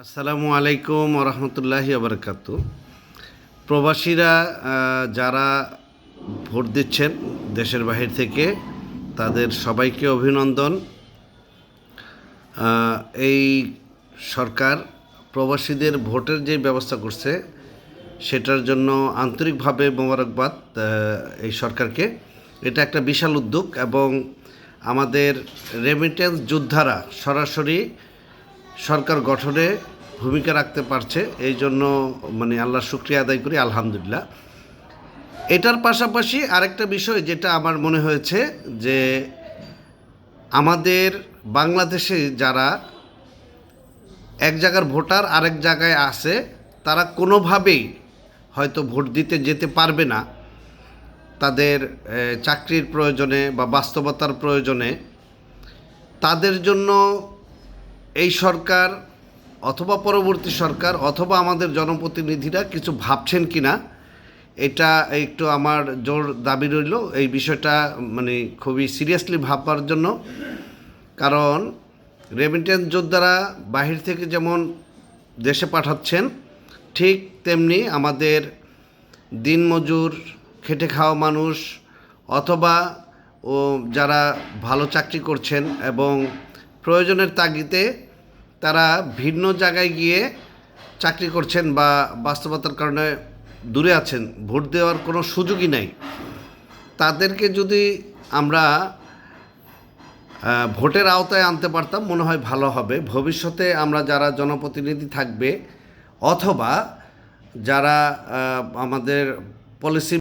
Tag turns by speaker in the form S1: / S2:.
S1: আসসালামু আলাইকুম ওরহমতুল্লাহি আবরকাতু। প্রবাসীরা যারা ভোট দিচ্ছেন দেশের বাহির থেকে, তাদের সবাইকে অভিনন্দন। এই সরকার প্রবাসীদের ভোটের যে ব্যবস্থা করছে সেটার জন্য আন্তরিকভাবে মোবারকবাদ এই সরকারকে। এটা একটা বিশাল উদ্যোগ এবং আমাদের রেমিটেন্স যোদ্ধারা সরাসরি সরকার গঠনে ভূমিকা রাখতে পারছে, এই জন্য আল্লাহর শুকরিয়া আদায় করি, আলহামদুলিল্লাহ। এটার পাশাপাশি আরেকটা বিষয় যেটা আমার মনে হয়েছে যে আমাদের বাংলাদেশে যারা এক জায়গার ভোটার আরেক জায়গায় আছে, তারা কোনোভাবেই হয়তো ভোট দিতে যেতে পারবে না তাদের চাকরির প্রয়োজনে বা বাস্তবতার প্রয়োজনে। তাদের জন্য এই সরকার অথবা পরবর্তী সরকার অথবা আমাদের জনপ্রতিনিধিরা কিছু ভাবছেন কি না, এটা একটু আমার জোর দাবি রইল এই বিষয়টা খুবই সিরিয়াসলি ভাববার জন্য। কারণ রেমিটেন্স যোদ্ধারা বাহির থেকে যেমন দেশে পাঠাচ্ছেন, ঠিক তেমনি আমাদের দিনমজুর খেটে খাওয়া মানুষ অথবা যারা ভালো চাকরি করছেন এবং প্রয়োজনের তাগিদে তারা ভিন্ন জায়গায় গিয়ে চাকরি করছেন বা বাস্তবতার কারণে দূরে আছেন, ভোট দেওয়ার কোনো সুযোগই নাই, তাদেরকে যদি আমরা ভোটের আওতায় আনতে পারতাম মনে হয় ভালো হবে। ভবিষ্যতে আমরা যারা জনপ্রতিনিধি থাকবে অথবা যারা আমাদের পলিসি